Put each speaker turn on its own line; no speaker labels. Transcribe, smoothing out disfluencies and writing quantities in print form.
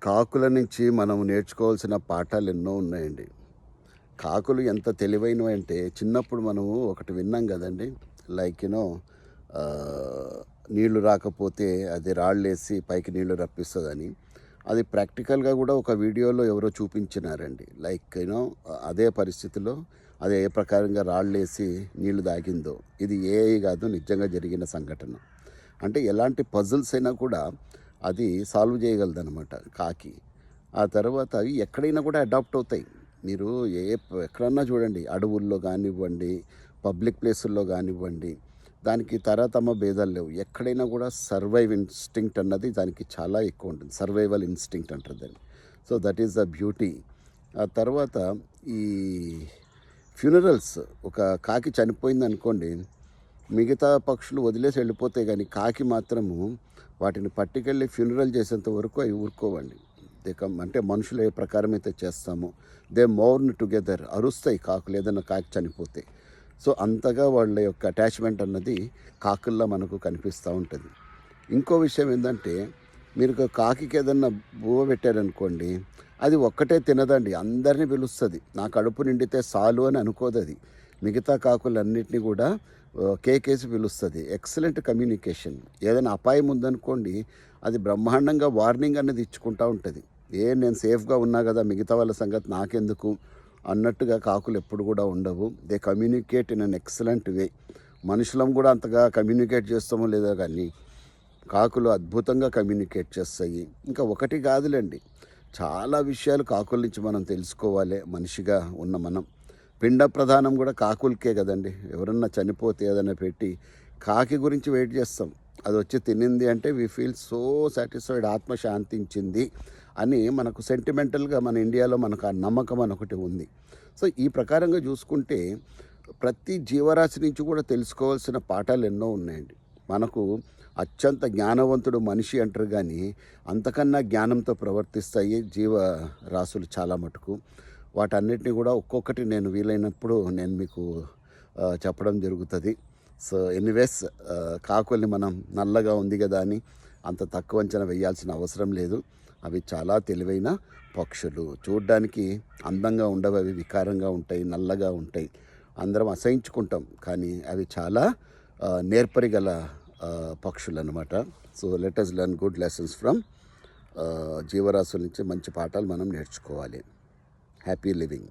కాకుల నుంచి మనం నేర్చుకోవాల్సిన పాఠాలు ఎన్నో ఉన్నాయండి. కాకులు ఎంత తెలివైనవి అంటే చిన్నప్పుడు మనము ఒకటి విన్నాం కదండి. లైక్ ఆహ్, నీళ్లు రాకపోతే అది రాళ్ళేసి పైకి నీళ్లు రప్పిస్తదని. అది ప్రాక్టికల్‌గా కూడా ఒక వీడియోలో ఎవరో చూపించినారండి. లైక్ అదే పరిస్థితిలో అది ఏ ప్రకారంగా రాళ్ళేసి నీళ్లు తాగిందో. ఇది ఏఐ కాదు, నిజంగా జరిగిన సంఘటన. అంటే ఎలాంటి పజిల్స్ అయినా కూడా అది సాల్వ్ చేయగలదనమాట కాకి. ఆ తర్వాత అవి ఎక్కడైనా కూడా అడాప్ట్ అవుతాయి. మీరు ఎక్కడన్నా చూడండి, అడవుల్లో కానివ్వండి, పబ్లిక్ ప్లేసుల్లో కానివ్వండి, దానికి తరతమ భేదాలు లేవు. ఎక్కడైనా కూడా సర్వైవ్ ఇన్‌స్టింక్ట్ అన్నది దానికి చాలా ఎక్కువ ఉంటుంది. సర్వైవల్ ఇన్‌స్టింక్ట్ అంటారు దాన్ని. So, that is the beauty. ఆ తర్వాత ఈ ఫ్యూనరల్స్, ఒక కాకి చనిపోయిందనుకోండి, మిగతా పక్షులు వదిలేసి వెళ్ళిపోతాయి కానీ కాకి మాత్రము వాటిని పట్టుకెళ్ళి ఫ్యూనరల్ చేసేంత వరకు అవి ఊరుకోవండి. అంటే మనుషులు ఏ ప్రకారం అయితే చేస్తామో దే మోర్న్ టుగెదర్, అరుస్తాయి కాకులు ఏదైనా కాకి చనిపోతే. సో అంతగా వాళ్ళ యొక్క అటాచ్మెంట్ అన్నది కాకుల్లో మనకు కనిపిస్తూ ఉంటుంది. ఇంకో విషయం ఏంటంటే, మీరు కాకికి ఏదన్నా బువ్వ పెట్టారనుకోండి, అది ఒక్కటే తినదండి, అందరినీ పిలుస్తుంది. నా కడుపు నిండితే చాలు అని అనుకోదు అది. మిగతా కాకులన్నిటినీ కూడా కేకేసి పిలుస్తుంది. Excellent communication. ఏదైనా అపాయం ఉందనుకోండి, అది బ్రహ్మాండంగా వార్నింగ్ అనేది ఇచ్చుకుంటూ ఉంటుంది. నేను సేఫ్గా ఉన్నా కదా, మిగతా వాళ్ళ సంగతి నాకెందుకు అన్నట్టుగా కాకులు ఎప్పుడు కూడా ఉండవు. They communicate in an excellent వే. మనుషులం కూడా అంతగా కమ్యూనికేట్ చేస్తామో లేదో కానీ కాకులు అద్భుతంగా కమ్యూనికేట్ చేస్తాయి. ఇంకా ఒకటి కాదులేండి, చాలా విషయాలు కాకుల నుంచి మనం తెలుసుకోవాలి. మనిషిగా ఉన్న మనం పిండ ప్రధానం కూడా కాకులకే కదండి. ఎవరన్నా చనిపోతే ఏదైనా పెట్టి కాకి గురించి వెయిట్ చేస్తాం. అది వచ్చి తినింది అంటే వీ ఫీల్ సో సాటిస్ఫైడ్, ఆత్మ శాంతించింది అని మనకు సెంటిమెంటల్గా మన ఇండియాలో మనకు ఆ నమ్మకం అని ఒకటి ఉంది. సో ఈ ప్రకారంగా చూసుకుంటే ప్రతి జీవరాశి నుంచి కూడా తెలుసుకోవాల్సిన పాఠాలు ఎన్నో ఉన్నాయండి. మనకు అత్యంత జ్ఞానవంతుడు మనిషి అంటారు కానీ అంతకన్నా జ్ఞానంతో ప్రవర్తిస్తాయి జీవరాశులు చాలా మటుకు. వాటన్నిటిని కూడా ఒక్కొక్కటి నేను వీలైనప్పుడు నేను మీకు చెప్పడం జరుగుతుంది. సో ఎనీవేస్, కాకుల్ని మనం నల్లగా ఉంది కదా అని అంత తక్కువ అంచనా వేయాల్సిన అవసరం లేదు. అవి చాలా తెలివైన పక్షులు. చూడ్డానికి అందంగా ఉండవు, అవి వికారంగా ఉంటాయి, నల్లగా ఉంటాయి, అందరం అసహించుకుంటాం. కానీ అవి చాలా నేర్పరిగల పక్షులు అన్నమాట. So let us learn good lessons from జీవరాశుల నుంచి మంచి పాఠాలు మనం నేర్చుకోవాలి. Happy living.